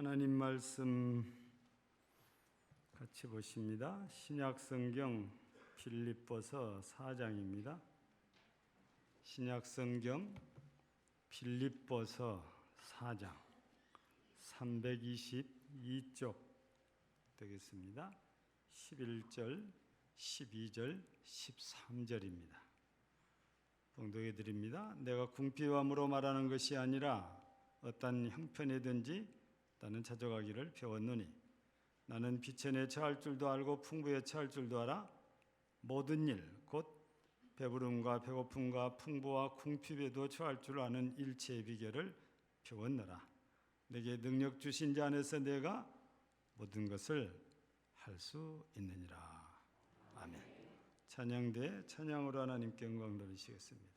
하나님 말씀 같이 보십니다. 신약성경 빌립보서 4장입니다. 신약성경 빌립보서 4장 322쪽 되겠습니다. 11절, 12절, 13절입니다. 봉독해 드립니다. 내가 궁핍함으로 말하는 것이 아니라 어떤 형편이든지 나는 찾아가기를 배웠노니 나는 비천에 처할 줄도 알고 풍부에 처할 줄도 알아 모든 일 곧 배부름과 배고픔과 풍부와 궁핍에도 처할 줄 아는 일체의 비결을 배웠노라. 내게 능력 주신 자 안에서 내가 모든 것을 할 수 있느니라. 아멘. 찬양대 찬양으로 하나님께 영광 돌리시겠습니다.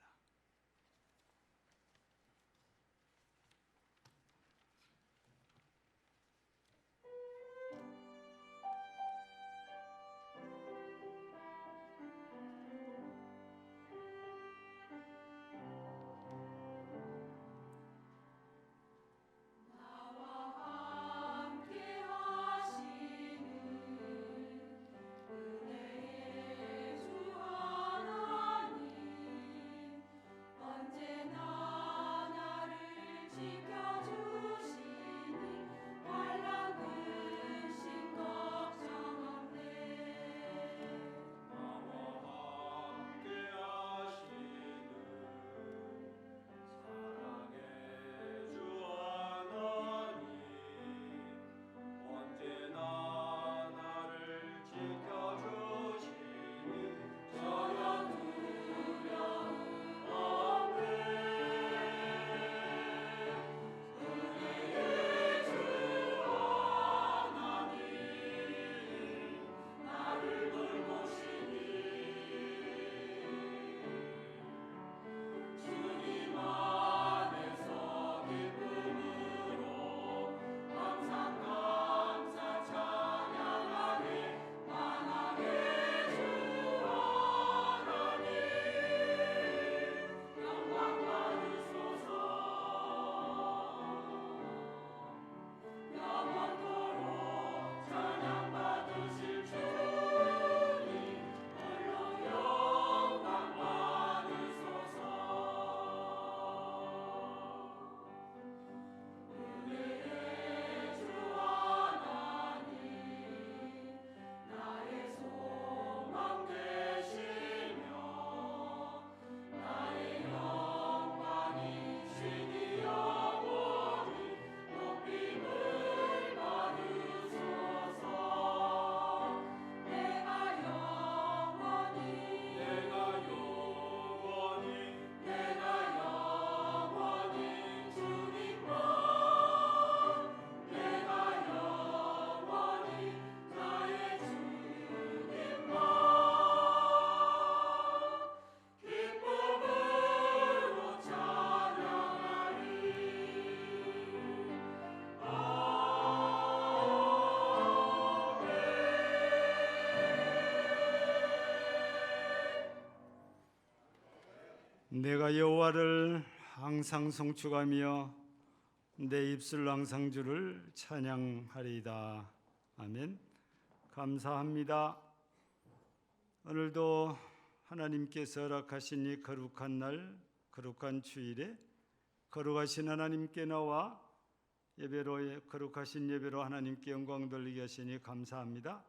내가 여호와를 항상 송축하며 내 입술 항상 주를 찬양하리이다. 아멘. 감사합니다. 오늘도 하나님께서 허락하신 이 거룩한 날, 거룩한 주일에 거룩하신 하나님께 나와 거룩하신 예배로 하나님께 영광 돌리게 하시니 감사합니다.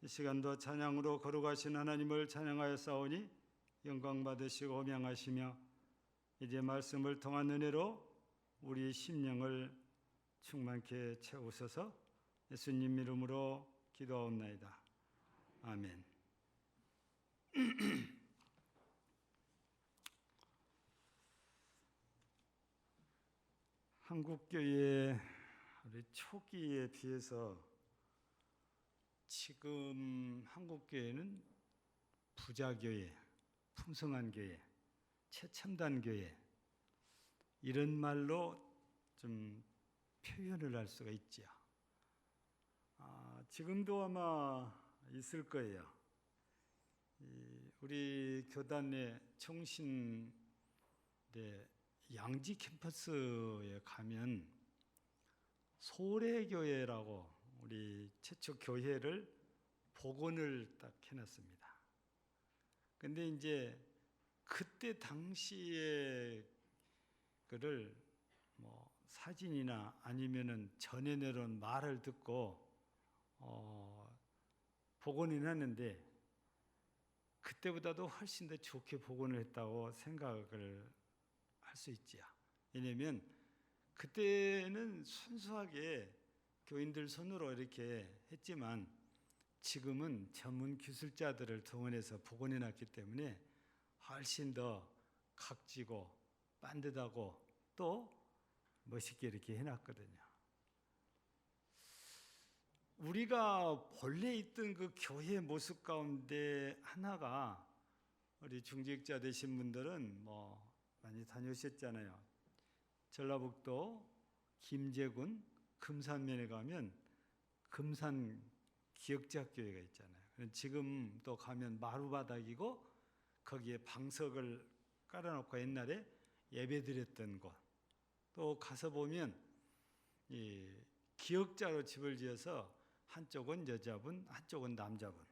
이 시간도 찬양으로 거룩하신 하나님을 찬양하여 싸우니 영광 받으시고 호명하시며 이제 말씀을 통한 은혜로 우리 심령을 충만케 채우소서. 예수님 이름으로 기도하옵나이다. 아멘. 한국교회 우리 초기에 비해서 지금 한국교회는 부자교회, 풍성한 교회, 최첨단 교회 이런 말로 좀 표현을 할 수가 있죠. 지금도 아마 있을 거예요. 우리 교단의 청신대 양지 캠퍼스에 가면 소래교회라고 우리 최초 교회를 복원을 딱 해놨습니다. 근데 이제 그때 당시에 그를 뭐 사진이나 아니면은 전해 내려온 말을 듣고 복원을 했는데 그때보다도 훨씬 더 좋게 복원을 했다고 생각을 할 수 있지요. 왜냐하면 그때는 순수하게 교인들 손으로 이렇게 했지만 지금은 전문 기술자들을 동원해서 복원해 놨기 때문에 훨씬 더 각지고 반듯하고 또 멋있게 이렇게 해놨거든요. 우리가 본래 있던 그 교회 모습 가운데 하나가 우리 중직자 되신 분들은 뭐 많이 다녀오셨잖아요. 전라북도 김제군 금산면에 가면 금산 기역자교회가 있잖아요. 지금 또 가면 마루바닥이고 거기에 방석을 깔아놓고 옛날에 예배드렸던 곳. 또 가서 보면 이 기역자로 집을 지어서 한쪽은 여자분, 한쪽은 남자분.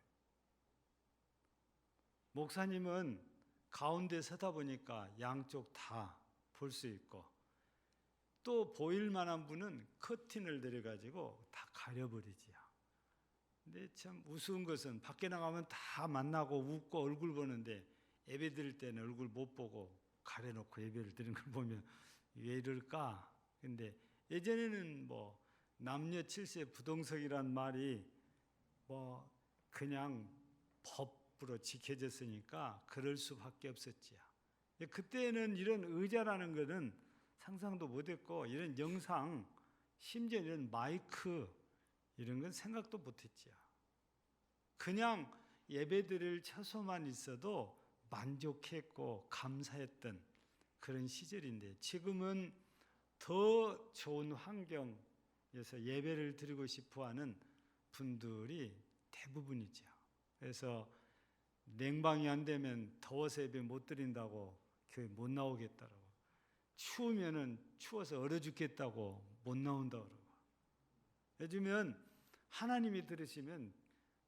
목사님은 가운데 서다 보니까 양쪽 다 볼 수 있고 또 보일 만한 분은 커튼을 들여가지고 다 가려버리지요. 근데 참 우스운 것은 밖에 나가면 다 만나고 웃고 얼굴 보는데 예배 드릴 때는 얼굴 못 보고 가려놓고 예배를 드리는 걸 보면 왜 이럴까? 근데 예전에는 뭐 남녀 7세 부동석이란 말이 뭐 그냥 법으로 지켜졌으니까 그럴 수밖에 없었지요. 그때는 이런 의자라는 것은 상상도 못했고 이런 영상, 심지어 이런 마이크 이런 건 생각도 못했지요. 그냥 예배드릴 처소만 있어도 만족했고 감사했던 그런 시절인데 지금은 더 좋은 환경에서 예배를 드리고 싶어하는 분들이 대부분이죠. 그래서 냉방이 안 되면 더워서 예배 못 드린다고 교회 못 나오겠다고, 추우면은 추워서 얼어 죽겠다고 못 나온다고 그러고, 요즘은 하나님이 들으시면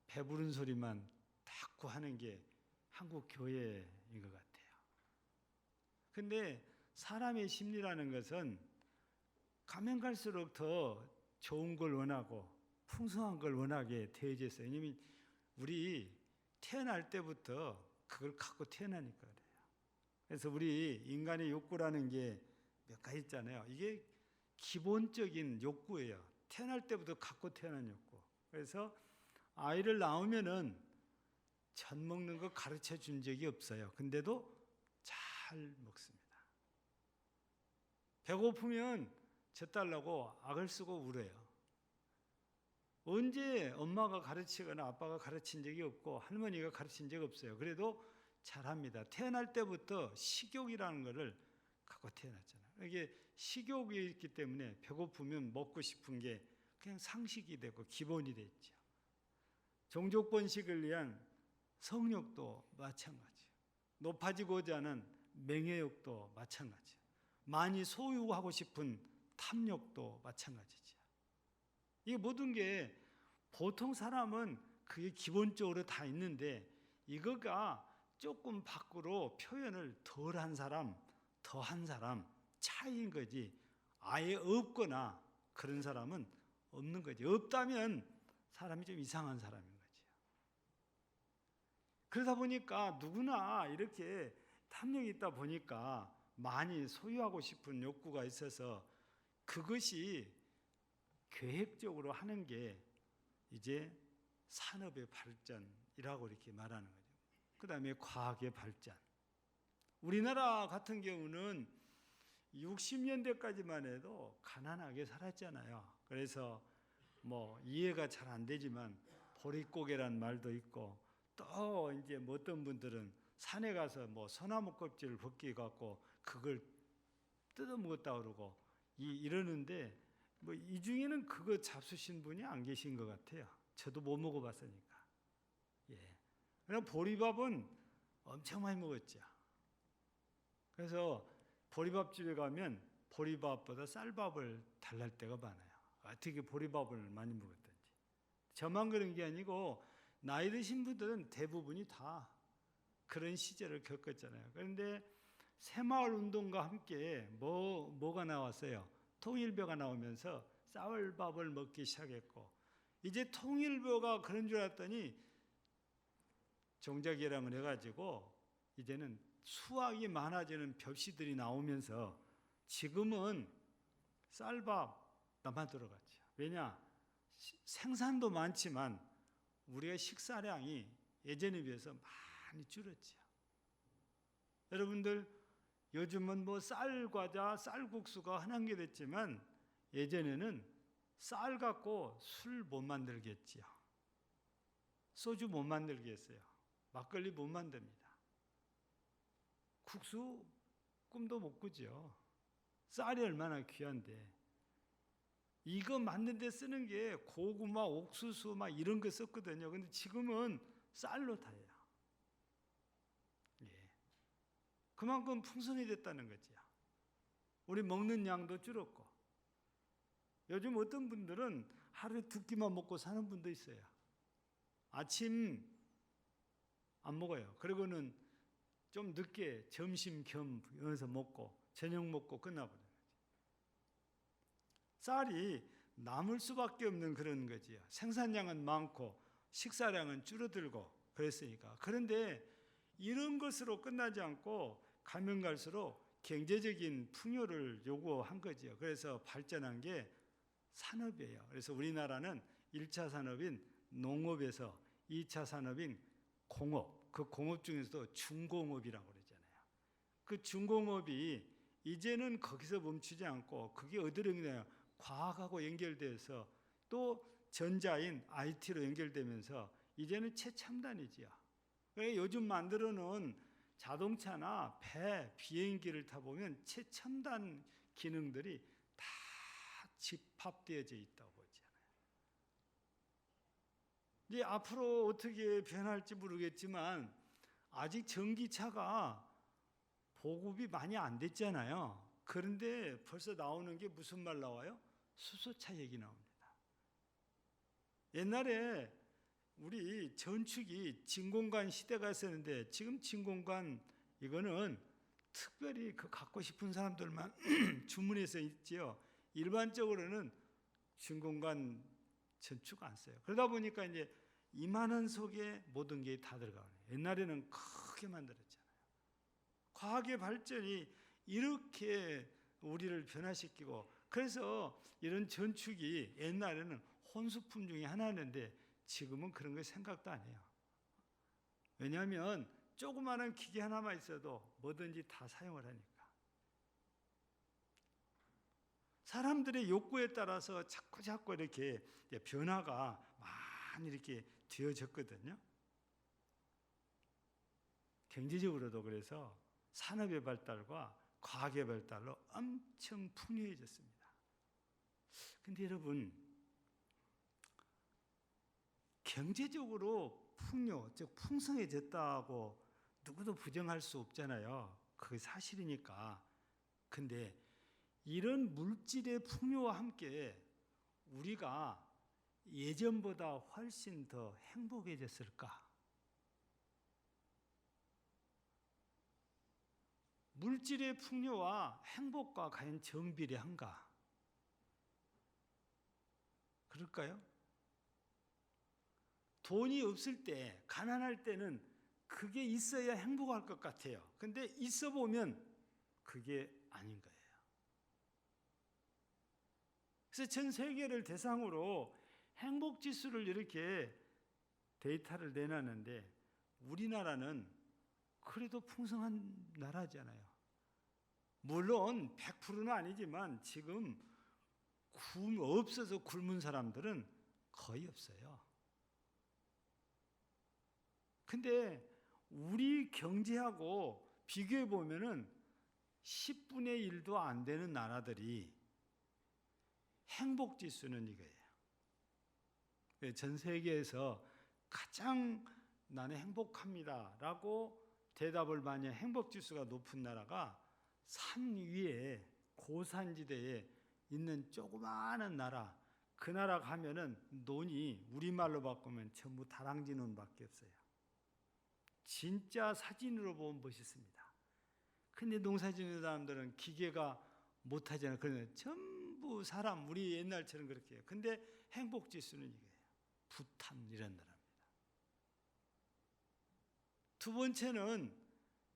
배부른 소리만 자꾸 하는 게 한국 교회인 것 같아요. 근데 사람의 심리라는 것은 가면 갈수록 더 좋은 걸 원하고 풍성한 걸 원하게 되어졌어요. 왜냐하면 우리 태어날 때부터 그걸 갖고 태어나니까 그래요. 그래서 우리 인간의 욕구라는 게 몇 가지 있잖아요. 이게 기본적인 욕구예요. 태어날 때부터 갖고 태어난 욕구. 그래서 아이를 낳으면은 젖 먹는 거 가르쳐 준 적이 없어요. 근데도 잘 먹습니다. 배고프면 젖 달라고 악을 쓰고 울어요. 언제 엄마가 가르치거나 아빠가 가르친 적이 없고 할머니가 가르친 적이 없어요. 그래도 잘합니다. 태어날 때부터 식욕이라는 것을 갖고 태어났잖아요. 이게 식욕이 있기 때문에 배고프면 먹고 싶은 게 그냥 상식이 되고 기본이 됐죠. 종족번식을 위한 성욕도 마찬가지예요. 높아지고자 하는 명예욕도 마찬가지예요. 많이 소유하고 싶은 탐욕도 마찬가지죠. 이 모든 게 보통 사람은 그게 기본적으로 다 있는데 이거가 조금 밖으로 표현을 덜한 사람, 더한 사람 차이인 거지 아예 없거나 그런 사람은 없는 거지. 없다면 사람이 좀 이상한 사람인 거지. 그러다 보니까 누구나 이렇게 탐욕이 있다 보니까 많이 소유하고 싶은 욕구가 있어서 그것이 계획적으로 하는 게 이제 산업의 발전이라고 이렇게 말하는 거죠. 그 다음에 과학의 발전. 우리나라 같은 경우는 60년대까지만 해도 가난하게 살았잖아요. 그래서 뭐 이해가 잘 안 되지만 보릿고개란 말도 있고 또 이제 뭐 어떤 분들은 산에 가서 뭐 소나무 껍질을 벗겨 갖고 그걸 뜯어 먹었다 그러고 이러는데 뭐 이 중에는 그거 잡수신 분이 안 계신 것 같아요. 저도 못 먹어봤으니까. 예. 그럼 보리밥은 엄청 많이 먹었죠. 그래서 보리밥집에 가면 보리밥보다 쌀밥을 달랄 때가 많아요. 어떻게 보리밥을 많이 먹었든지. 저만 그런 게 아니고 나이 드신 분들은 대부분이 다 그런 시절을 겪었잖아요. 그런데 새마을 운동과 함께 뭐가 나왔어요? 통일교가 나오면서 쌀밥을 먹기 시작했고, 이제 통일교가 그런 줄 알았더니 종자개량을 해가지고 이제는 수확이 많아지는 벽시들이 나오면서 지금은 쌀밥만 들어갔죠. 왜냐? 생산도 많지만 우리가 식사량이 예전에 비해서 많이 줄었죠. 여러분들 요즘은 뭐 쌀과자, 쌀국수가 흔한 게 됐지만 예전에는 쌀 갖고 술 못 만들겠지요. 소주 못 만들겠어요. 막걸리 못 만듭니다. 국수 꿈도 못 꾸죠. 쌀이 얼마나 귀한데. 이거 만든 데 쓰는 게 고구마, 옥수수 막 이런 거 썼거든요. 근데 지금은 쌀로 다 해요. 예. 그만큼 풍성해졌다는 거죠. 우리 먹는 양도 줄었고. 요즘 어떤 분들은 하루에 2끼만 먹고 사는 분도 있어요. 아침 안 먹어요. 그리고는 좀 늦게 점심 겸 여기서 먹고 저녁 먹고 끝나버려요. 쌀이 남을 수밖에 없는 그런 거지요. 생산량은 많고 식사량은 줄어들고 그랬으니까. 그런데 이런 것으로 끝나지 않고 가면 갈수록 경제적인 풍요를 요구한 거지요. 그래서 발전한 게 산업이에요. 그래서 우리나라는 1차 산업인 농업에서 2차 산업인 공업, 그 공업 중에서도 중공업이라고 그러잖아요. 그 중공업이 이제는 거기서 멈추지 않고 그게 어디로 연결되냐? 과학하고 연결돼서 또 전자인 IT로 연결되면서 이제는 최첨단이지요. 요즘 만들어 놓은 자동차나 배, 비행기를 타보면 최첨단 기능들이 다 집합되어져 있다고 보잖아요. 이제 앞으로 어떻게 변할지 모르겠지만 아직 전기차가 보급이 많이 안 됐잖아요. 그런데 벌써 나오는 게 무슨 말 나와요? 수소차 얘기 나옵니다. 옛날에 우리 전축이 진공관 시대가 있었는데 지금 진공관 이거는 특별히 그 갖고 싶은 사람들만 주문해서 있지요. 일반적으로는 진공관 전축 안 써요. 그러다 보니까 이제 이만한 속에 모든 게 다 들어가요. 옛날에는 크게 만들었잖아요. 과학의 발전이 이렇게 우리를 변화시키고 그래서 이런 전축이 옛날에는 혼수품 중에 하나였는데 지금은 그런 거 생각도 안 해요. 왜냐하면 조그마한 기계 하나만 있어도 뭐든지 다 사용을 하니까. 사람들의 욕구에 따라서 자꾸 이렇게 변화가 많이 이렇게 되어졌거든요. 경제적으로도 그래서 산업의 발달과 과학의 발달로 엄청 풍요해졌습니다. 근데 여러분, 경제적으로 풍요, 즉 풍성해졌다고 누구도 부정할 수 없잖아요. 그게 사실이니까. 근데 이런 물질의 풍요와 함께 우리가 예전보다 훨씬 더 행복해졌을까? 물질의 풍요와 행복과 과연 정비례한가? 그럴까요? 돈이 없을 때, 가난할 때는 그게 있어야 행복할 것 같아요. 근데 있어 보면 그게 아닌 거예요. 그래서 전 세계를 대상으로 행복 지수를 이렇게 데이터를 내놨는데 우리나라는 그래도 풍성한 나라잖아요. 물론 100%는 아니지만 지금 없어서 굶은 사람들은 거의 없어요. 근데 우리 경제하고 비교해 보면은 10분의 1도 안 되는 나라들이 행복 지수는 이거예요. 전 세계에서 가장 나는 행복합니다라고 대답을 많이 해 행복 지수가 높은 나라가 산 위에 고산지대에 있는 조그마한 나라 그 나라 가면은 논이 우리말로 바꾸면 전부 다랑쥐 논밖에 없어요. 진짜 사진으로 보면 멋있습니다. 근데 농사 짓는 사람들은 기계가 못하잖아요. 그러면 전부 사람, 우리 옛날처럼 그렇게 해요. 근데 행복 지수는 이거예요. 부탄 이런 나라입니다. 두 번째는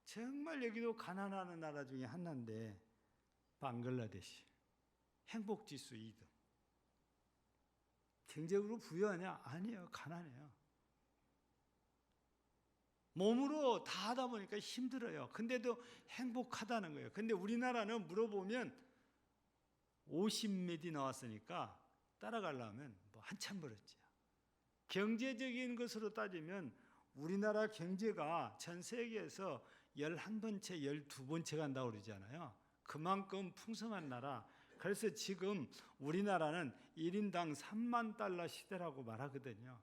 정말 여기도 가난한 나라 중에 하나인데 방글라데시. 행복 지수 2등. 경제적으로 부유하냐? 아니에요. 가난해요. 몸으로 다 하다 보니까 힘들어요. 근데도 행복하다는 거예요. 근데 우리나라는 물어보면 50몇이 나왔으니까 따라가려면 뭐 한참 벌었죠. 경제적인 것으로 따지면 우리나라 경제가 전 세계에서 11번째, 12번째 간다고 그러잖아요. 그만큼 풍성한 나라. 그래서 지금 우리나라는 1인당 3만 달러 시대라고 말하거든요.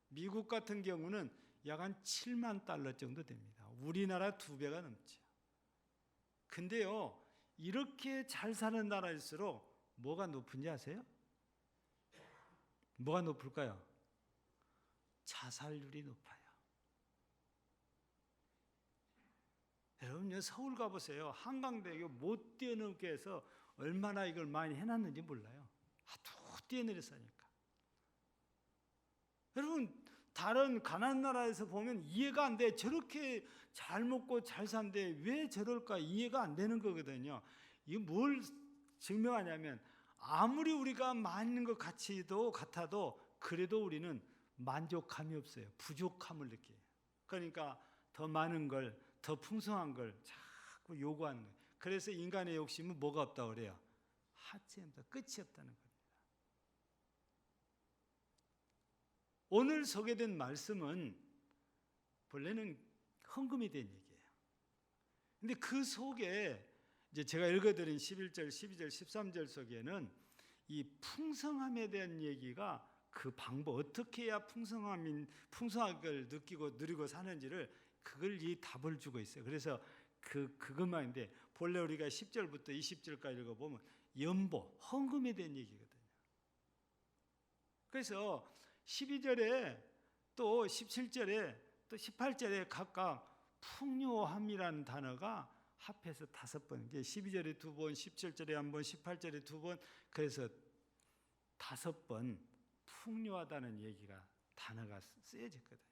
미국 같은 경우는 약 한 7만 달러 정도 됩니다. 우리나라 2배가 넘죠. 근데요, 이렇게 잘 사는 나라일수록 뭐가 높은지 아세요? 뭐가 높을까요? 자살률이 높아요. 여러분, 서울 가보세요. 한강대교 못 뛰어넘게 해서 얼마나 이걸 많이 해놨는지 몰라요. 하도 뛰어내렸으니까. 여러분, 다른 가난한 나라에서 보면 이해가 안 돼. 저렇게 잘 먹고 잘 산데 왜 저럴까 이해가 안 되는 거거든요. 이게 뭘 증명하냐면 아무리 우리가 많은 것 같아도 그래도 우리는 만족감이 없어요. 부족함을 느껴요. 그러니까 더 많은 걸, 더 풍성한 걸 자꾸 요구하는 거예요. 그래서 인간의 욕심은 뭐가 없다고 그래요? 하체 없다. 끝이 없다는 겁니다. 오늘 소개된 말씀은 본래는 헌금이 된 얘기예요. 근데 그 속에 이제 제가 읽어드린 11절, 12절, 13절 속에는 이 풍성함에 대한 얘기가 그 방법, 어떻게 해야 풍성함을 느끼고 누리고 사는지를 그걸 이 답을 주고 있어요. 그래서 그것만인데 본래 우리가 10절부터 20절까지 읽어보면 연보, 헌금에 대한 얘기거든요. 그래서 12절에 또 17절에 또 18절에 각각 풍요함이라는 단어가 합해서 5번, 12절에 2번, 17절에 1번, 18절에 2번, 그래서 5번 풍요하다는 얘기가 단어가 쓰여졌거든요.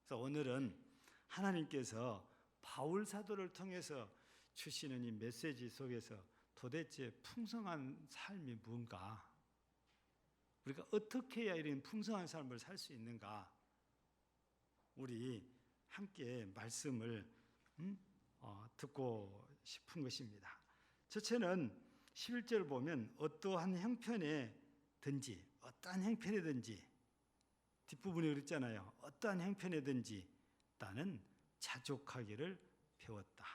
그래서 오늘은 하나님께서 바울 사도를 통해서 주시는 이 메시지 속에서 도대체 풍성한 삶이 뭔가, 우리가 어떻게 해야 이런 풍성한 삶을 살 수 있는가, 우리 함께 말씀을 듣고 싶은 것입니다. 첫째는 11절 보면 어떠한 형편에든지 뒷부분에 그랬잖아요. 어떠한 형편에든지 나는 자족하기를 배웠다.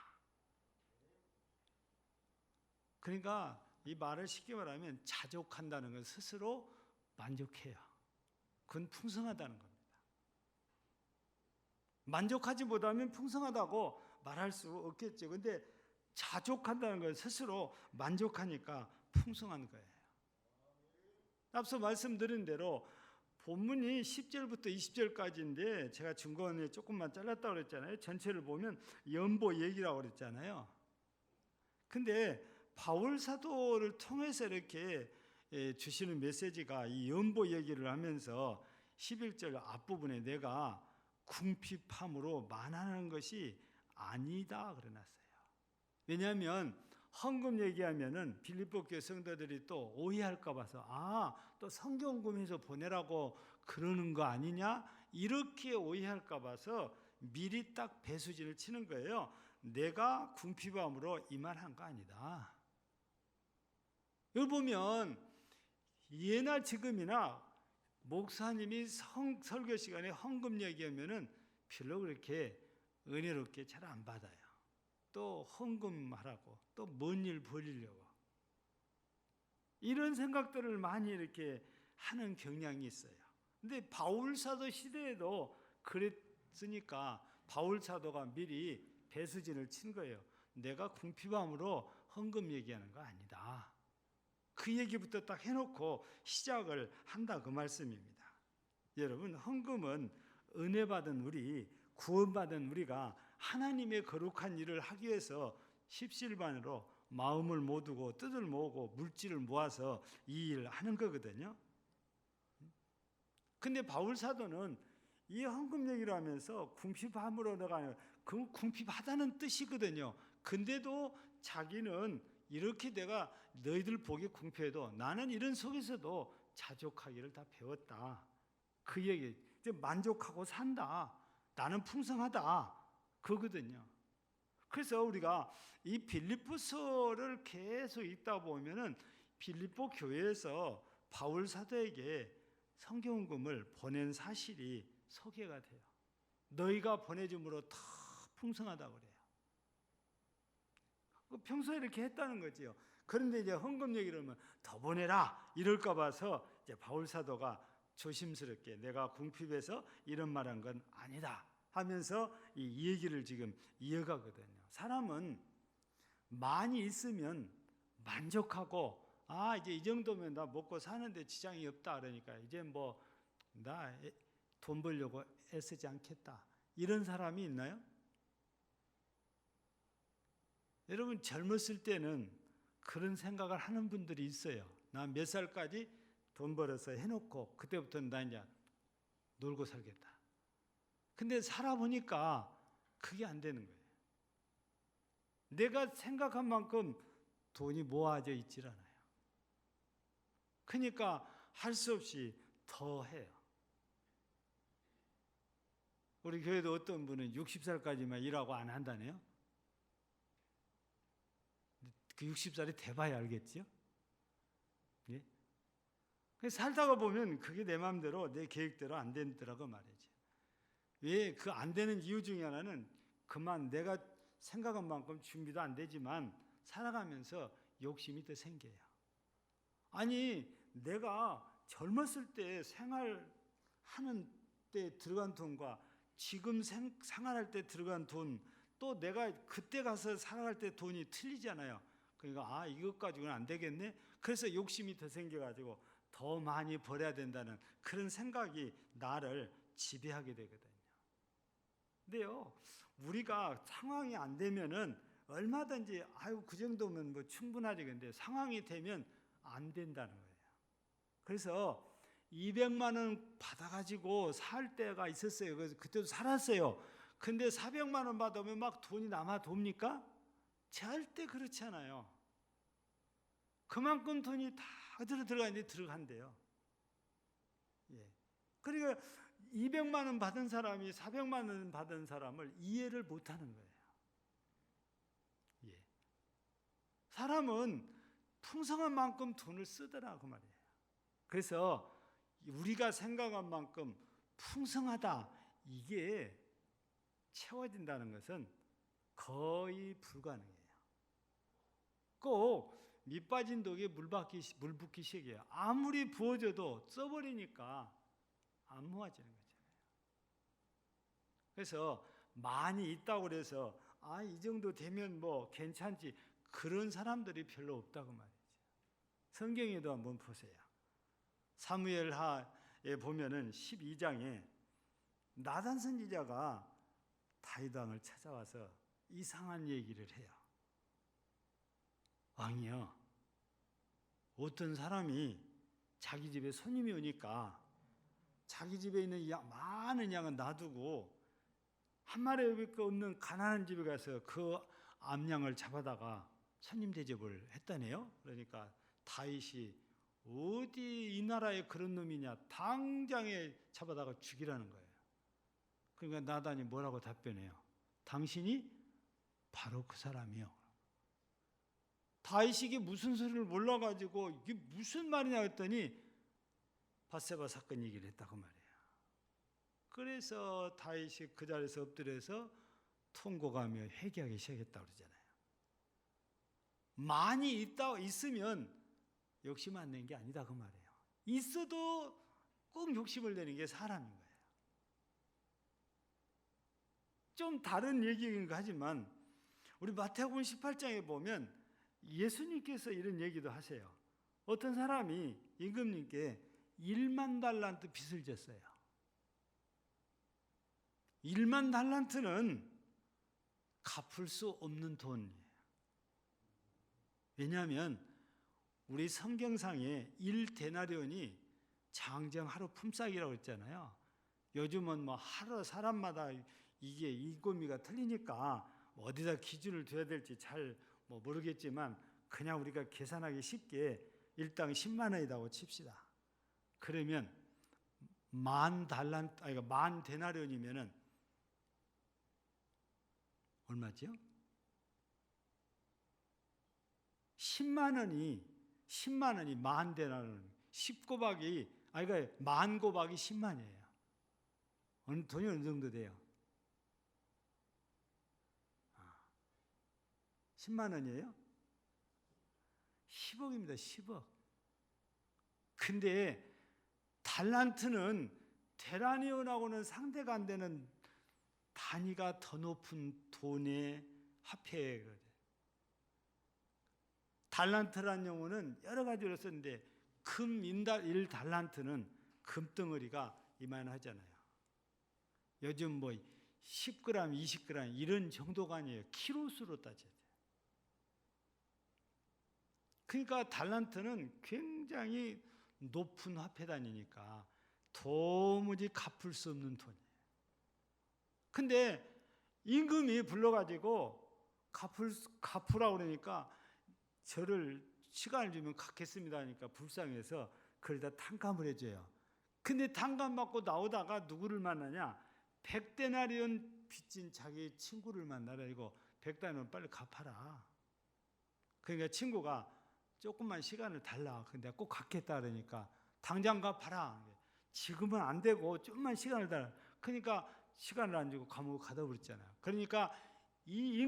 그러니까 이 말을 쉽게 말하면 자족한다는 건 스스로 만족해요. 그건 풍성하다는 겁니다. 만족하지 못하면 풍성하다고 말할 수 없겠죠. 근데 자족한다는 건 스스로 만족하니까 풍성한 거예요. 앞서 말씀드린 대로 본문이 10절부터 20절까지인데 제가 중간에 조금만 잘랐다고 그랬잖아요. 전체를 보면 연보 얘기라고 그랬잖아요. 근데 바울 사도를 통해서 이렇게 주시는 메시지가 이 연보 얘기를 하면서 11절 앞부분에 내가 궁핍함으로 만하는 것이 아니다 그러놨어요. 왜냐하면 헌금 얘기하면은 빌립보 교회 성도들이 또 오해할까 봐서 또 성경금해서 보내라고 그러는 거 아니냐 이렇게 오해할까 봐서 미리 딱 배수진을 치는 거예요. 내가 궁핍함으로 이만한 거 아니다. 여기 보면 예나 지금이나 목사님이 설교 시간에 헌금 얘기하면은 별로 그렇게 은혜롭게 잘 안 받아요. 또 헌금하라고 또 뭔 일 벌이려고 이런 생각들을 많이 이렇게 하는 경향이 있어요. 근데 바울 사도 시대에도 그랬으니까 바울 사도가 미리 배수진을 친 거예요. 내가 궁핍함으로 헌금 얘기하는 거 아니다. 그 얘기부터 딱 해놓고 시작을 한다 그 말씀입니다. 여러분, 헌금은 은혜 받은 우리, 구원받은 우리가 하나님의 거룩한 일을 하기 위해서 십실반으로 마음을 모으고 뜻을 모으고 물질을 모아서 이 일을 하는 거거든요. 근데 바울 사도는 이 헌금 얘기를 하면서 궁핍함으로 내가, 그 궁핍하다는 뜻이거든요. 근데도 자기는 이렇게 내가 너희들 보기 궁핍해도 나는 이런 속에서도 자족하기를 다 배웠다. 그 얘기, 만족하고 산다. 나는 풍성하다. 그거거든요. 그래서 우리가 이 빌립보서를 계속 읽다 보면은 빌립보 교회에서 바울 사도에게 성경금을 보낸 사실이 소개가 돼요. 너희가 보내줌으로 더 풍성하다고 그래요. 평소에 이렇게 했다는 거지요. 그런데 이제 헌금 얘기를 하면 더 보내라 이럴까 봐서 이제 바울 사도가 조심스럽게 내가 궁핍해서 이런 말한 건 아니다 하면서 이 얘기를 지금 이어가거든요. 사람은 많이 있으면 만족하고 이제 이 정도면 나 먹고 사는데 지장이 없다 그러니까 이제 뭐 나 돈 벌려고 애쓰지 않겠다 이런 사람이 있나요? 여러분, 젊었을 때는 그런 생각을 하는 분들이 있어요. 나 몇 살까지 돈 벌어서 해놓고 그때부터는 나 이제 놀고 살겠다. 근데 살아보니까 그게 안 되는 거예요. 내가 생각한 만큼 돈이 모아져 있질 않아요. 그러니까 할 수 없이 더 해요. 우리 교회도 어떤 분은 60살까지만 일하고 안 한다네요. 그 60살이 돼봐야 알겠죠? 예? 살다가 보면 그게 내 마음대로 내 계획대로 안 되더라고 말이죠. 왜 그 안 되는 이유 중에 하나는 그만 내가 생각한 만큼 준비도 안 되지만 살아가면서 욕심이 더 생겨요. 아니 내가 젊었을 때 생활하는 때 들어간 돈과 지금 생활할 때 들어간 돈, 또 내가 그때 가서 살아갈 때 돈이 틀리잖아요. 그러니까 이것 가지고는 안 되겠네. 그래서 욕심이 더 생겨가지고 더 많이 벌어야 된다는 그런 생각이 나를 지배하게 되거든요. 근데요, 우리가 상황이 안 되면은 얼마든지 그 정도면 뭐 충분하지. 근데 상황이 되면 안 된다는 거예요. 그래서 200만 원 받아가지고 살 때가 있었어요. 그래서 그때도 살았어요. 근데 400만 원 받으면 막 돈이 남아 돕니까? 절대 그렇지 않아요. 그만큼 돈이 다 들어가는데 들어간대요. 예. 그러니까 200만 원 받은 사람이 400만 원 받은 사람을 이해를 못하는 거예요. 예. 사람은 풍성한 만큼 돈을 쓰더라고 말이에요. 그래서 우리가 생각한 만큼 풍성하다 이게 채워진다는 것은 거의 불가능해요. 꼭 밑빠진 독에 물 붓기 식이에요. 아무리 부어줘도 써버리니까 안 모아지는 거잖아요. 그래서 많이 있다고 그래서 이 정도 되면 뭐 괜찮지 그런 사람들이 별로 없다고 말이죠. 성경에도 한번 보세요. 사무엘하에 보면은 12장에 나단 선지자가 다윗 왕을 찾아와서 이상한 얘기를 해요. 왕이요, 어떤 사람이 자기 집에 손님이 오니까 자기 집에 있는 많은 양은 놔두고 한 마리밖에 없는 가난한 집에 가서 그 암양을 잡아다가 손님 대접을 했다네요. 그러니까 다윗이 어디 이 나라에 그런 놈이냐, 당장에 잡아다가 죽이라는 거예요. 그러니까 나단이 뭐라고 답변해요? 당신이 바로 그 사람이요. 다윗이 이게 무슨 소리를 몰라가지고 이게 무슨 말이냐 했더니 밧세바 사건 얘기를 했다고 말이에요. 그래서 다윗이 그 자리에서 엎드려서 통곡하며 회개하기 시작했다고 그러잖아요. 많이 있으면 욕심 안 내는 게 아니다 그 말이에요. 있어도 꼭 욕심을 내는 게 사람인 거예요. 좀 다른 얘기긴 하지만 우리 마태복음 18장에 보면 예수님께서 이런 얘기도 하세요. 어떤 사람이 임금님께 1만 달란트 빚을 졌어요. 1만 달란트는 갚을 수 없는 돈이에요. 왜냐하면 우리 성경상에 1데나리온이 장정 하루 품삯이라고 했잖아요. 요즘은 뭐 하루 사람마다 이게 인건비가 틀리니까 어디다 기준을 둬야 될지 잘 모르겠지만 그냥 우리가 계산하기 쉽게 일당 10만 원이라고 칩시다. 그러면 만 데나리온이면은 얼마죠? 10만 원이 만 데나리온. 10 곱하기 만 곱하기 10만이에요. 돈이 어느 정도 돼요? 10만 원이에요? 10억입니다. 10억. 근데 달란트는 데나리온하고는 상대가 안 되는 단위가 더 높은 돈의 화폐거든요. 달란트라는 용어는 여러 가지로 썼는데 금 1달란트는 금덩어리가 이만하잖아요. 요즘 뭐 10g, 20g 이런 정도가 아니에요. 키로수로 따져야 돼요. 그러니까 달란트는 굉장히 높은 화폐 단위니까 도무지 갚을 수 없는 돈이에요. 근데 임금이 불러가지고 갚으라고 그러니까 저를 시간을 주면 갚겠습니다 하니까 불쌍해서 그러다 탕감을 해줘요. 근데 탕감 받고 나오다가 누구를 만나냐? 100데나리온 빚진 자기 친구를 만나라. 이거 100데나리온 빨리 갚아라. 그러니까 친구가 조금만 시간을 달라. 근데 꼭 갚겠다 그러니까 당장 갚아라. 지금은 안 되고 좀만 시간을 달라. 그러니까 시간을 안 주고 감옥에 가다 버렸잖아요. 그러니까 이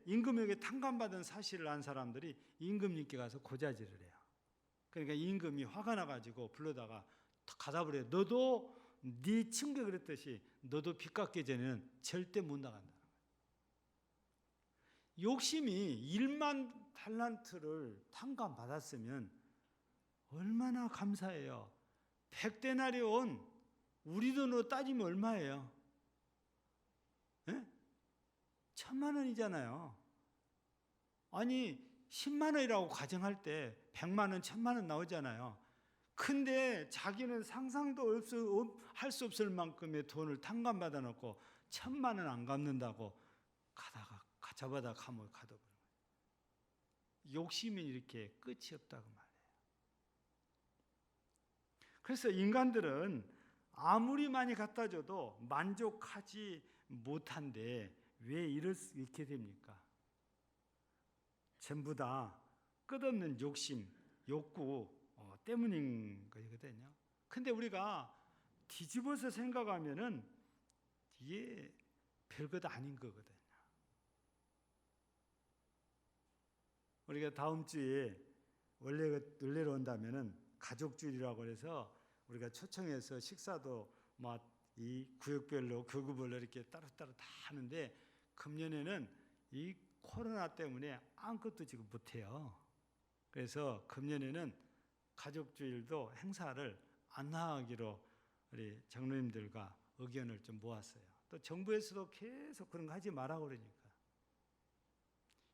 임금에게 탕감받은 사실을 안 사람들이 임금님께 가서 고자질을 해요. 그러니까 임금이 화가 나가지고 불러다가 가다 버려요. 너도 네 친구가 그랬듯이 너도 빚 갚기 전에는 절대 못 나간다는 거예요. 욕심이 1만 달란트를 탕감받았으면 얼마나 감사해요. 100데나리온 우리 돈으로 따지면 얼마예요? 1,000만 원이잖아요. 아니 10만 원이라고 가정할 때 100만 원, 1,000만 원 나오잖아요. 근데 자기는 상상도 할 수 없을 만큼의 돈을 탕감받아 놓고 1,000만 원 안 갚는다고 잡아다 감옥에 가둬버린 거예요. 욕심이 이렇게 끝이 없다고 말해요. 그래서 인간들은 아무리 많이 갖다 줘도 만족하지 못한데 왜 이렇게 됩니까? 전부 다 끝없는 욕심, 욕구 때문인 거거든요. 근데 우리가 뒤집어서 생각하면은 이게 별것 아닌 거거든요. 우리가 다음 주에 원래로 온다면은 가족주일이라고 해서 우리가 초청해서 식사도 이 구역별로 교구별로 이렇게 따로따로 다 하는데 금년에는 이 코로나 때문에 아무것도 지금 못해요. 그래서 금년에는 가족주일도 행사를 안 하기로 우리 장로님들과 의견을 좀 모았어요. 또 정부에서도 계속 그런 거 하지 말라고 그러니까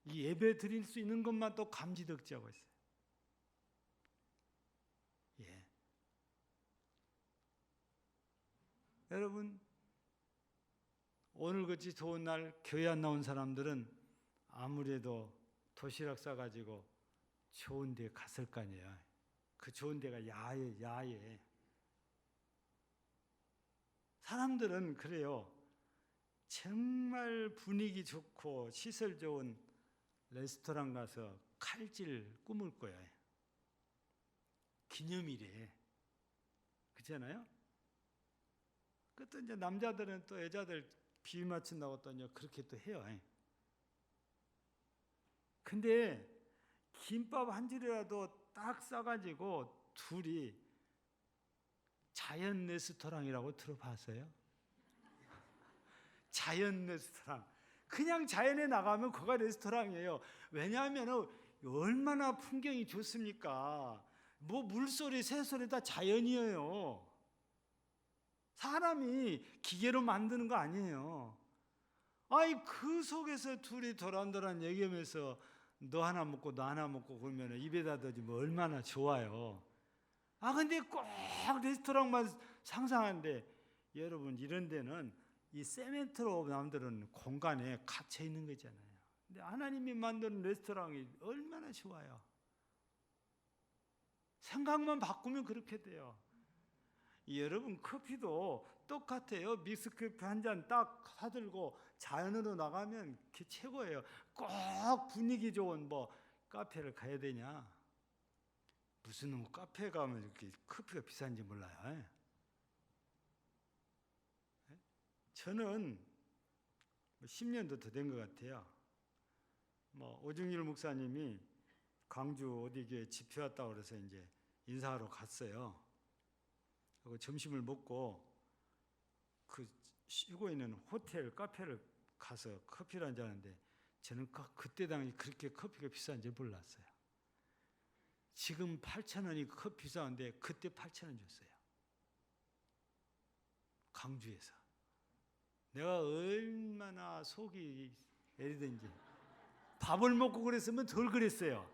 이 예배 드릴 수 있는 것만 또 감지덕지하고 있어요. 예. 여러분 오늘같이 좋은 날 교회 안 나온 사람들은 아무래도 도시락 싸가지고 좋은 데 갔을 거 아니에요. 그 좋은 데가 야외. 사람들은 그래요. 정말 분위기 좋고 시설 좋은 레스토랑 가서 칼질 꾸물 거야. 기념일에. 그렇잖아요? 또 이제 남자들은 또 여자들 비위 맞춘다고 또 이제 그렇게 또 해요. 근데 김밥 한 줄이라도 딱 싸가지고 둘이 자연 레스토랑이라고 들어봤어요? 자연 레스토랑. 그냥 자연에 나가면 그가 레스토랑이에요. 왜냐하면 얼마나 풍경이 좋습니까? 뭐 물소리, 새소리 다 자연이에요. 사람이 기계로 만드는 거 아니에요. 아이 그 속에서 둘이 도란도란 얘기하면서 너 하나 먹고 너 하나 먹고 그러면 입에다 넣어주면 얼마나 좋아요. 아 근데 꼭 레스토랑만 상상하는데 여러분 이런 데는 이 세멘트로 남들은 공간에 갇혀 있는 거잖아요. 근데 하나님이 만든 레스토랑이 얼마나 좋아요. 생각만 바꾸면 그렇게 돼요. 여러분 커피도 똑같아요. 믹스커피 한 잔 딱 사들고 자연으로 나가면 그게 최고예요. 꼭 분위기 좋은 뭐 카페를 가야 되냐? 무슨 뭐 카페 가면 이렇게 커피가 비싼지 몰라요. 저는 10년도 더 된 것 같아요. 뭐 오중일 목사님이 광주 어디 교회 집회 왔다고 그래서 이제 인사하러 갔어요. 그리고 점심을 먹고 그 쉬고 있는 호텔 카페를 가서 커피를 한잔 하는데 저는 그때 당시 그렇게 커피가 비싼지 몰랐어요. 지금 8,000원이 커피 비싼데 그때 8,000원 줬어요. 광주에서. 내가 얼마나 속이 애리든지 밥을 먹고 그랬으면 덜 그랬어요.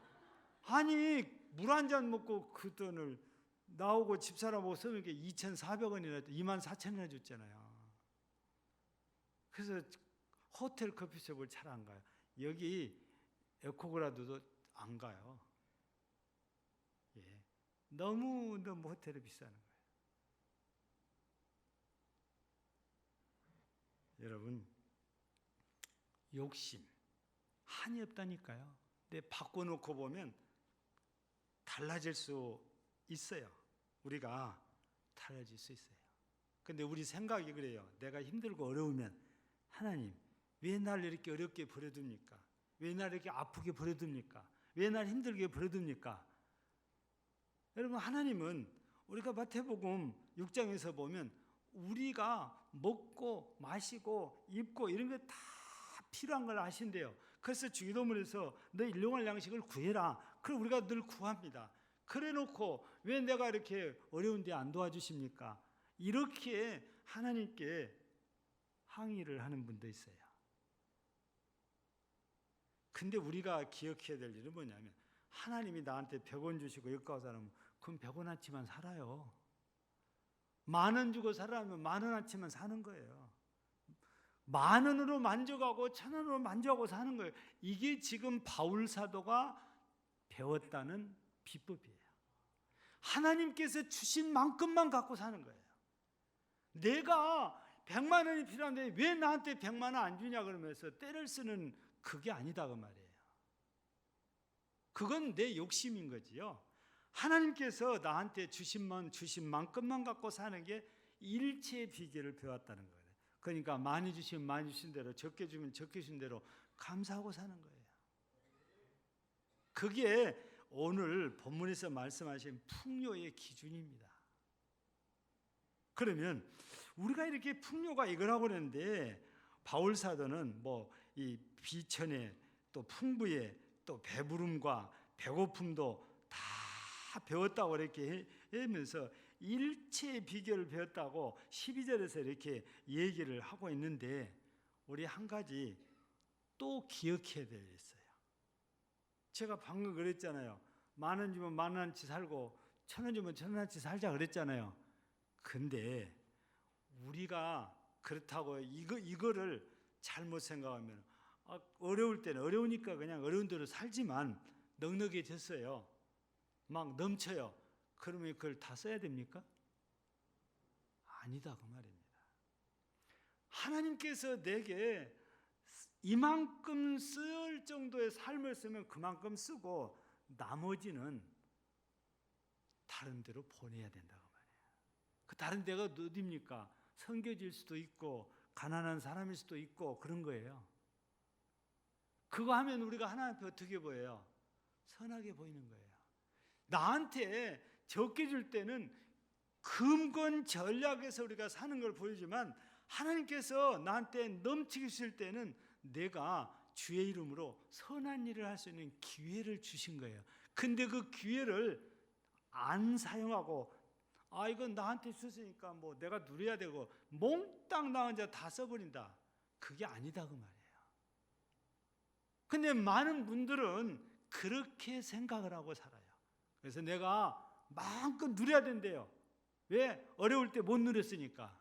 아니 물 한 잔 먹고 그 돈을 나오고 집사람하고 쓰면 2,400원이나 24,000원이나 줬잖아요. 그래서 호텔 커피숍을 잘 안 가요. 여기 에코그라드도 안 가요. 예. 너무 호텔이 비싸는 거예요. 여러분 욕심 한이 없다니까요. 근데 바꿔놓고 보면 달라질 수 있어요. 우리가 달라질 수 있어요. 근데 우리 생각이 그래요. 내가 힘들고 어려우면 하나님 왜 날 이렇게 어렵게 버려둡니까? 왜 날 이렇게 아프게 버려둡니까? 왜 날 힘들게 버려둡니까? 여러분 하나님은 우리가 마태복음 6장에서 보면 우리가 먹고 마시고 입고 이런 게 다 필요한 걸 아신대요. 그래서 주기도문에서 너 일용할 양식을 구해라. 그럼 우리가 늘 구합니다. 그래 놓고 왜 내가 이렇게 어려운데 안 도와주십니까? 이렇게 하나님께 항의를 하는 분도 있어요. 근데 우리가 기억해야 될 일은 뭐냐면 하나님이 나한테 100원 주시고 여기 가서 살면 그럼 100원어치만 살아요. 10,000원 주고 살아면 10,000원어치만 사는 거예요. 10,000원으로 만족하고 1,000원으로 만족하고 사는 거예요. 이게 지금 바울 사도가 배웠다는 비법이에요. 하나님께서 주신 만큼만 갖고 사는 거예요. 내가 100만 원이 필요한데 왜 나한테 100만 원 안 주냐 그러면서 때를 쓰는 그게 아니다 그 말이에요. 그건 내 욕심인 거지요. 하나님께서 나한테 주신 만큼만 갖고 사는 게 일체의 비결을 배웠다는 거예요. 그러니까 많이 주시면 많이 주신 대로 적게 주면 적게 주신 대로 감사하고 사는 거예요. 그게 오늘 본문에서 말씀하신 풍요의 기준입니다. 그러면 우리가 이렇게 풍요가 이거라고 그러는데 바울 사도는 뭐 이 비천에 또 풍부에 또 배부름과 배고픔도 다 배웠다고 이렇게 하면서 일체의 비결을 배웠다고 12절에서 이렇게 얘기를 하고 있는데 우리 한 가지 또 기억해야 될 게 있어요. 제가 방금 그랬잖아요. 10,000원 주면 10,000원어치 살고 1,000원 주면 1,000원어치 살자 그랬잖아요. 근데 우리가 그렇다고 이거를 잘못 생각하면 어려울 때는 어려우니까 그냥 어려운 대로 살지만 넉넉해졌어요. 막 넘쳐요. 그러면 그걸 다 써야 됩니까? 아니다 그 말입니다. 하나님께서 내게 이만큼 쓸 정도의 삶을 쓰면 그만큼 쓰고 나머지는 다른 데로 보내야 된다고 말이에요. 그 다른 데가 어디입니까? 섬겨질 수도 있고 가난한 사람일 수도 있고 그런 거예요. 그거 하면 우리가 하나님 앞에 어떻게 보여요? 선하게 보이는 거예요. 나한테 적게 줄 때는 금권 전략에서 우리가 사는 걸 보이지만 하나님께서 나한테 넘치게 주실 때는 내가 주의 이름으로 선한 일을 할 수 있는 기회를 주신 거예요. 근데 그 기회를 안 사용하고 이건 나한테 주셨으니까 뭐 내가 누려야 되고 몽땅 나 혼자 다 써버린다. 그게 아니다 그 말이에요. 근데 많은 분들은 그렇게 생각을 하고 살아요. 그래서 내가 마음껏 누려야 된대요. 왜? 어려울 때 못 누렸으니까.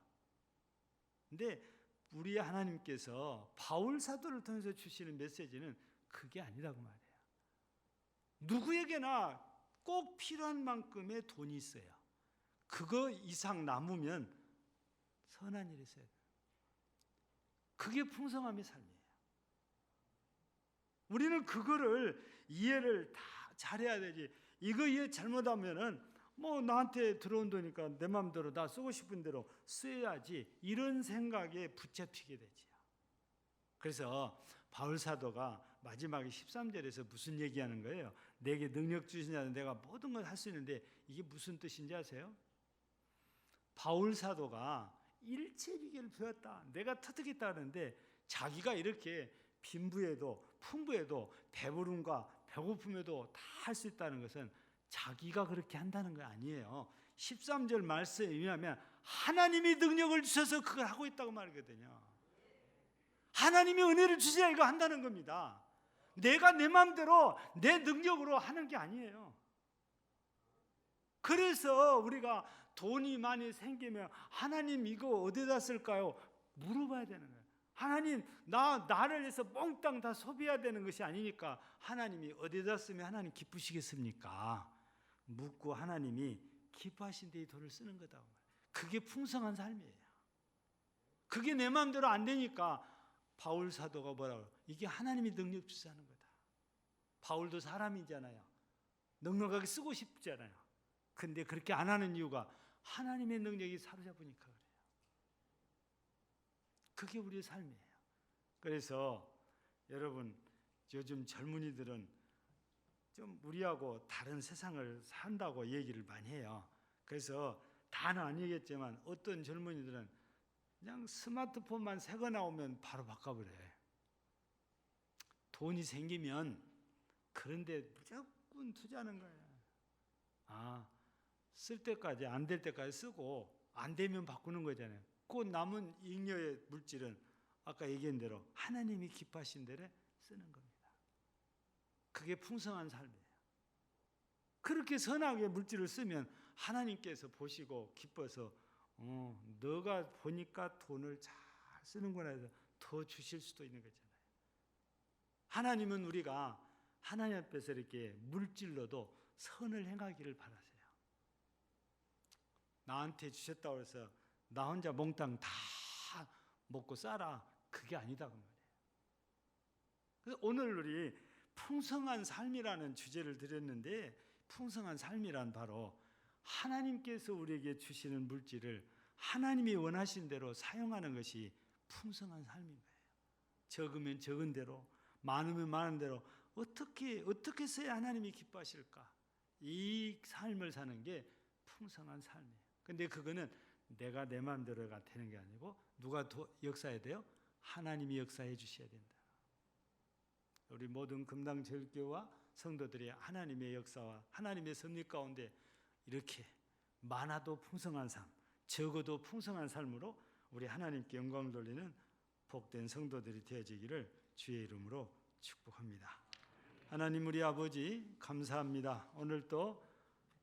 근데 우리 하나님께서 바울 사도를 통해서 주시는 메시지는 그게 아니라고 말이에요. 누구에게나 꼭 필요한 만큼의 돈이 있어요. 그거 이상 남으면 선한 일을 써야 돼요. 그게 풍성함의 삶이에요. 우리는 그거를 이해를 다 잘해야 되지. 이거 이해 잘못하면은 뭐 나한테 들어온 돈이니까 내 마음대로 나 쓰고 싶은 대로 써야지, 이런 생각에 붙잡히게 되지요. 그래서 바울 사도가 마지막에 13절에서 무슨 얘기하는 거예요? 내게 능력 주시냐는 내가 모든 걸 할 수 있는데, 이게 무슨 뜻인지 아세요? 바울 사도가 일체 비결을 배웠다, 내가 터득했다 하는데 자기가 이렇게 빈부에도 풍부에도 배부름과 배고픔에도 다 할 수 있다는 것은 자기가 그렇게 한다는 거 아니에요. 13절 말씀에 의하면 하나님이 능력을 주셔서 그걸 하고 있다고 말하거든요. 하나님이 은혜를 주셔야 이거 한다는 겁니다. 내가 내 마음대로 내 능력으로 하는 게 아니에요. 그래서 우리가 돈이 많이 생기면 하나님 이거 어디다 쓸까요? 물어봐야 되는 거예요. 하나님 나를 위해서 몽땅 다 소비해야 되는 것이 아니니까 하나님이 어디다 쓰면 하나님 기쁘시겠습니까? 묻고 하나님이 기뻐하신 데 이 돈을 쓰는 거다. 그게 풍성한 삶이에요. 그게 내 마음대로 안 되니까 바울 사도가 뭐라고? 이게 하나님이 능력 주시는 거다. 바울도 사람이잖아요. 넉넉하게 쓰고 싶잖아요. 근데 그렇게 안 하는 이유가 하나님의 능력이 사로잡으니까 그래요. 그게 우리의 삶이에요. 그래서 여러분, 요즘 젊은이들은 좀 우리하고 다른 세상을 산다고 얘기를 많이 해요. 그래서 다는 아니겠지만 어떤 젊은이들은 그냥 스마트폰만 새거 나오면 바로 바꿔버려요. 돈이 생기면 그런데 무조건 투자하는 거예요. 쓸 때까지, 안 될 때까지 쓰고 안 되면 바꾸는 거잖아요. 그 남은 잉여의 물질은 아까 얘기한 대로 하나님이 기뻐하신 대로 쓰는 겁니다. 그게 풍성한 삶이에요. 그렇게 선하게 물질을 쓰면 하나님께서 보시고 기뻐서 너가 보니까 돈을 잘 쓰는구나 해서 더 주실 수도 있는 거잖아요. 하나님은 우리가 하나님 앞에서 이렇게 물질로도 선을 행하기를 바라세요. 나한테 주셨다고 해서 나 혼자 몽땅 다 먹고 살아, 그게 아니다 그 말이에요. 그래서 오늘 우리 풍성한 삶이라는 주제를 드렸는데, 풍성한 삶이란 바로 하나님께서 우리에게 주시는 물질을 하나님이 원하신 대로 사용하는 것이 풍성한 삶인 거예요. 적으면 적은 대로, 많으면 많은 대로 어떻게 써야 하나님이 기뻐하실까? 이 삶을 사는 게 풍성한 삶이에요. 근데 그거는 내가 내 마음대로가 되는 게 아니고 누가 역사해야 돼요? 하나님이 역사해 주셔야 된다. 우리 모든 금당제일교회와 성도들이 하나님의 역사와 하나님의 섭리 가운데 이렇게 많아도 풍성한 삶, 적어도 풍성한 삶으로 우리 하나님께 영광 돌리는 복된 성도들이 되어지기를 주의 이름으로 축복합니다. 하나님 우리 아버지 감사합니다. 오늘 또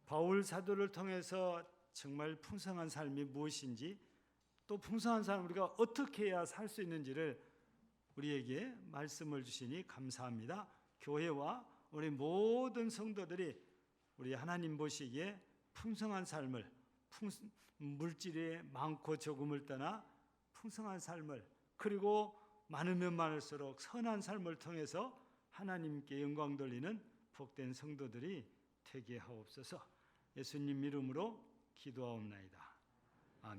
바울 사도를 통해서 정말 풍성한 삶이 무엇인지, 또 풍성한 삶 우리가 어떻게 해야 살 수 있는지를 우리에게 말씀을 주시니 감사합니다. 교회와 우리 모든 성도들이 우리 하나님 보시기에 풍성한 삶을, 물질이 많고 적음을 떠나 풍성한 삶을, 그리고 많으면 많을수록 선한 삶을 통해서 하나님께 영광 돌리는 복된 성도들이 되게 하옵소서. 예수님 이름으로 기도하옵나이다.